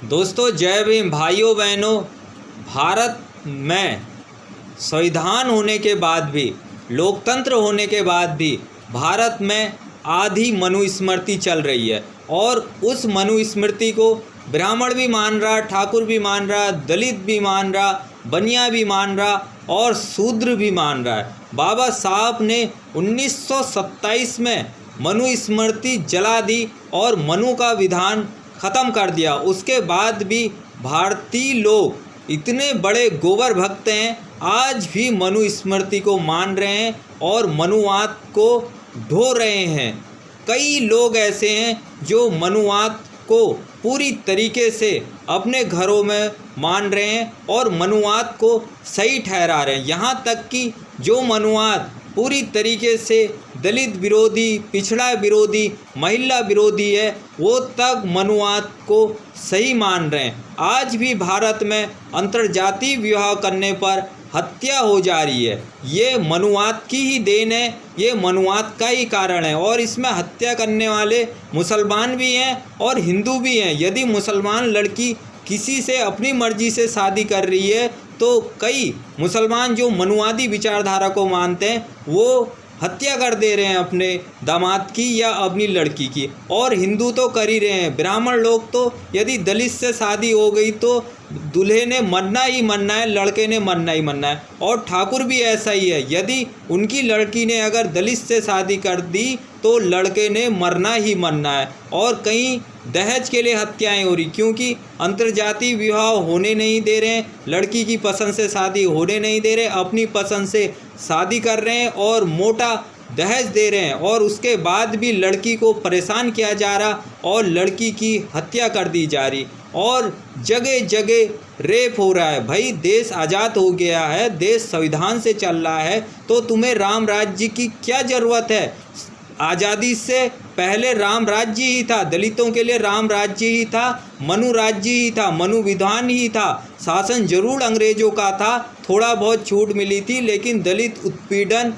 दोस्तों जय भीम भाइयों बहनों। भारत में संविधान होने के बाद भी, लोकतंत्र होने के बाद भी भारत में आधी मनुस्मृति चल रही है और उस मनुस्मृति को ब्राह्मण भी मान रहा, ठाकुर भी मान रहा, दलित भी मान रहा, बनिया भी मान रहा और शूद्र भी मान रहा है। बाबा साहब ने 1927 में मनुस्मृति जला दी और मनु का विधान ख़त्म कर दिया। उसके बाद भी भारतीय लोग इतने बड़े गोबर भक्त हैं, आज भी मनुस्मृति को मान रहे हैं और मनुवाद को ढो रहे हैं। कई लोग ऐसे हैं जो मनुवाद को पूरी तरीके से अपने घरों में मान रहे हैं और मनुवाद को सही ठहरा रहे हैं। यहाँ तक कि जो मनुवाद पूरी तरीके से दलित विरोधी, पिछड़ा विरोधी, महिला विरोधी है, वो तक मनुवाद को सही मान रहे हैं। आज भी भारत में अंतर्जातीय विवाह करने पर हत्या हो जा रही है। ये मनुवाद की ही देन है, ये मनुवाद का ही कारण है और इसमें हत्या करने वाले मुसलमान भी हैं और हिंदू भी हैं। यदि मुसलमान लड़की किसी से अपनी मर्जी से शादी कर रही है तो कई मुसलमान जो मनुवादी विचारधारा को मानते हैं वो हत्या कर दे रहे हैं अपने दामाद की या अपनी लड़की की, और हिंदू तो कर ही रहे हैं। ब्राह्मण लोग तो यदि दलित से शादी हो गई तो दूल्हे ने मरना ही मरना है, लड़के ने मरना ही मरना है। और ठाकुर भी ऐसा ही है, यदि उनकी लड़की ने अगर दलित से शादी कर दी तो लड़के ने मरना ही मरना है। और कहीं दहेज के लिए हत्याएं हो रही, क्योंकि अंतर्जातीय विवाह होने नहीं दे रहे हैं, लड़की की पसंद से शादी होने नहीं दे रहे, अपनी पसंद से शादी कर रहे हैं और मोटा दहेज दे रहे हैं और उसके बाद भी लड़की को परेशान किया जा रहा और लड़की की हत्या कर दी जा रही और जगह जगह रेप हो रहा है। भाई देश आज़ाद हो गया है, देश संविधान से चल रहा है, तो तुम्हें राम राज्य की क्या ज़रूरत है? आज़ादी से पहले राम राज्य ही था, दलितों के लिए राम राज्य ही था, मनु राज्य ही था, मनु विधान ही था। शासन जरूर अंग्रेज़ों का था, थोड़ा बहुत छूट मिली थी, लेकिन दलित उत्पीड़न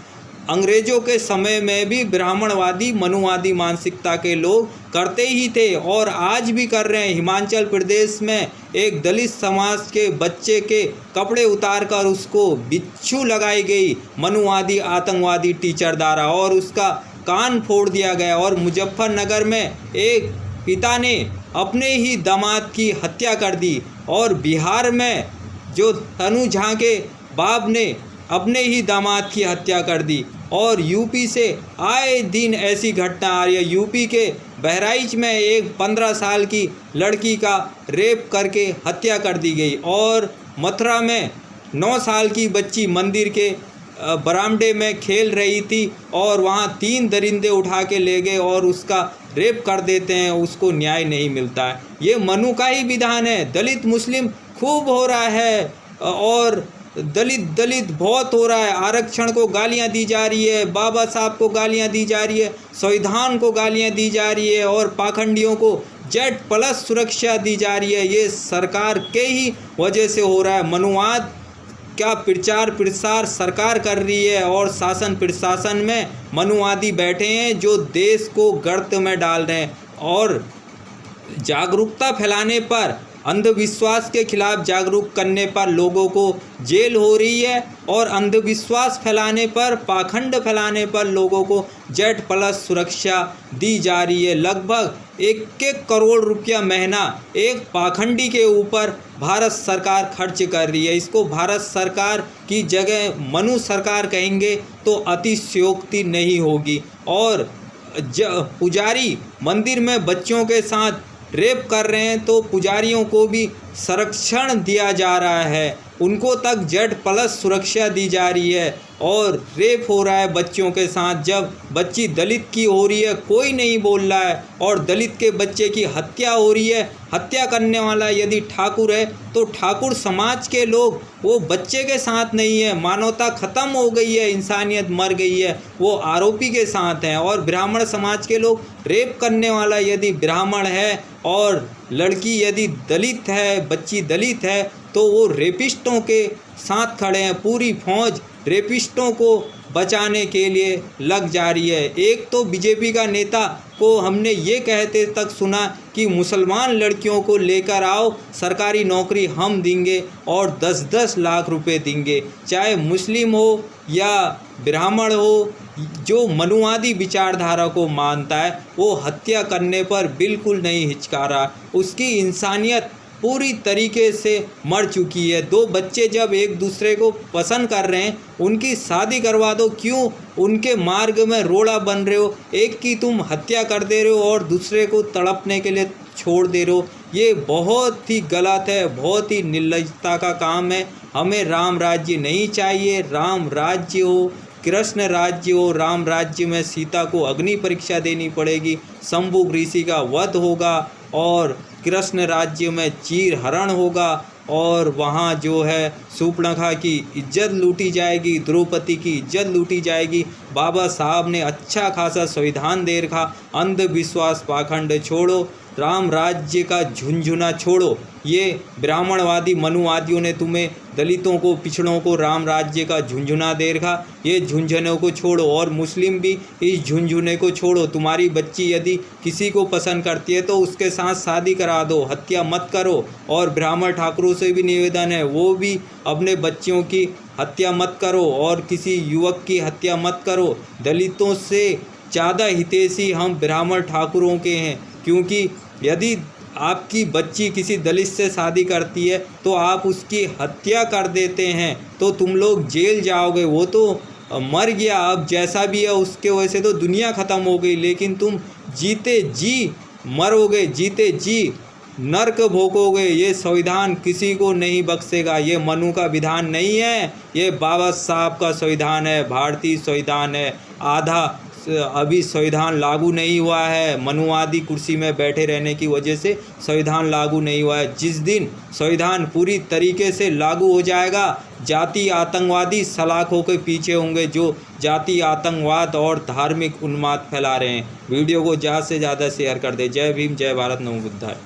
अंग्रेज़ों के समय में भी ब्राह्मणवादी मनुवादी मानसिकता के लोग करते ही थे और आज भी कर रहे हैं। हिमाचल प्रदेश में एक दलित समाज के बच्चे के कपड़े उतार कर उसको बिच्छू लगाई गई मनुवादी आतंकवादी टीचर द्वारा और उसका कान फोड़ दिया गया। और मुजफ्फरनगर में एक पिता ने अपने ही दामाद की हत्या कर दी और बिहार में जो तनु झा के बाप ने अपने ही दामाद की हत्या कर दी और यूपी से आए दिन ऐसी घटना आ रही है। यूपी के बहराइच में एक 15 साल की लड़की का रेप करके हत्या कर दी गई और मथुरा में 9 साल की बच्ची मंदिर के बरामदे में खेल रही थी और वहाँ 3 दरिंदे उठा के ले गए और उसका रेप कर देते हैं, उसको न्याय नहीं मिलता है। ये मनु का ही विधान है। दलित मुस्लिम खूब हो रहा है और दलित बहुत हो रहा है। आरक्षण को गालियां दी जा रही है, बाबा साहब को गालियां दी जा रही है, संविधान को गालियां दी जा रही है और पाखंडियों को Z+ सुरक्षा दी जा रही है। ये सरकार के ही वजह से हो रहा है। मनुवाद का प्रचार प्रसार सरकार कर रही है और शासन प्रशासन में मनुवादी बैठे हैं जो देश को गर्त में डाल रहे हैं। और जागरूकता फैलाने पर, अंधविश्वास के खिलाफ जागरूक करने पर लोगों को जेल हो रही है और अंधविश्वास फैलाने पर, पाखंड फैलाने पर लोगों को Z+ सुरक्षा दी जा रही है। लगभग 1-1 करोड़ रुपया महीना एक पाखंडी के ऊपर भारत सरकार खर्च कर रही है। इसको भारत सरकार की जगह मनु सरकार कहेंगे तो अतिशयोक्ति नहीं होगी। और पुजारी मंदिर में बच्चों के साथ रेप कर रहे हैं तो पुजारियों को भी संरक्षण दिया जा रहा है, उनको तक Z+ सुरक्षा दी जा रही है और रेप हो रहा है बच्चों के साथ। जब बच्ची दलित की हो रही है कोई नहीं बोल रहा है और दलित के बच्चे की हत्या हो रही है, हत्या करने वाला यदि ठाकुर है तो ठाकुर समाज के लोग वो बच्चे के साथ नहीं है। मानवता ख़त्म हो गई है, इंसानियत मर गई है, वो आरोपी के साथ हैं। और ब्राह्मण समाज के लोग रेप करने वाला यदि ब्राह्मण है और लड़की यदि दलित है, बच्ची दलित है, तो वो रेपिस्टों के साथ खड़े हैं। पूरी फौज रेपिस्टों को बचाने के लिए लग जा रही है। एक तो बीजेपी का नेता को हमने ये कहते तक सुना कि मुसलमान लड़कियों को लेकर आओ, सरकारी नौकरी हम देंगे और 10-10 लाख रुपए देंगे। चाहे मुस्लिम हो या ब्राह्मण हो, जो मनुवादी विचारधारा को मानता है वो हत्या करने पर बिल्कुल नहीं हिचका रहा। उसकी इंसानियत पूरी तरीके से मर चुकी है। दो बच्चे जब एक दूसरे को पसंद कर रहे हैं, उनकी शादी करवा दो, क्यों उनके मार्ग में रोड़ा बन रहे हो? एक की तुम हत्या कर दे रहे हो और दूसरे को तड़पने के लिए छोड़ दे रहे हो। ये बहुत ही गलत है, बहुत ही निर्लजता का काम है। हमें राम राज्य नहीं चाहिए। राम राज्य हो, कृष्ण राज्य हो। राम राज्य में सीता को अग्नि परीक्षा देनी पड़ेगी, शंभु ऋषि का वध होगा और कृष्ण राज्य में चीर हरण होगा और वहाँ जो है शूर्पणखा की इज्जत लूटी जाएगी, द्रौपदी की इज्जत लूटी जाएगी। बाबा साहब ने अच्छा खासा संविधान दे रखा। अंधविश्वास पाखंड छोड़ो, राम राज्य का झुंझुना छोड़ो। ये ब्राह्मणवादी मनुवादियों ने तुम्हें दलितों को, पिछड़ों को राम राज्य का झुंझुना दे रखा। ये झुंझुने को छोड़ो और मुस्लिम भी इस झुंझुने को छोड़ो। तुम्हारी बच्ची यदि किसी को पसंद करती है तो उसके साथ शादी करा दो, हत्या मत करो। और ब्राह्मण ठाकुरों से भी निवेदन है, वो भी अपने बच्चियों की हत्या मत करो और किसी युवक की हत्या मत करो। दलितों से ज़्यादा हितैषी हम ब्राह्मण ठाकुरों के हैं, क्योंकि यदि आपकी बच्ची किसी दलित से शादी करती है तो आप उसकी हत्या कर देते हैं तो तुम लोग जेल जाओगे। वो तो मर गया, अब जैसा भी है उसके वजह से तो दुनिया ख़त्म हो गई, लेकिन तुम जीते जी मरोगे, जीते जी नर्क भोगोगे। ये संविधान किसी को नहीं बख्शेगा। ये मनु का विधान नहीं है, ये बाबा साहब का संविधान है, भारतीय संविधान है। आधा अभी संविधान लागू नहीं हुआ है, मनुवादी कुर्सी में बैठे रहने की वजह से संविधान लागू नहीं हुआ है। जिस दिन संविधान पूरी तरीके से लागू हो जाएगा, जाति आतंकवादी सलाखों के पीछे होंगे जो जाति आतंकवाद और धार्मिक उन्माद फैला रहे हैं। वीडियो को ज़्यादा से ज़्यादा शेयर कर दे। जय भीम, जय भारत, नमो बुद्धाय।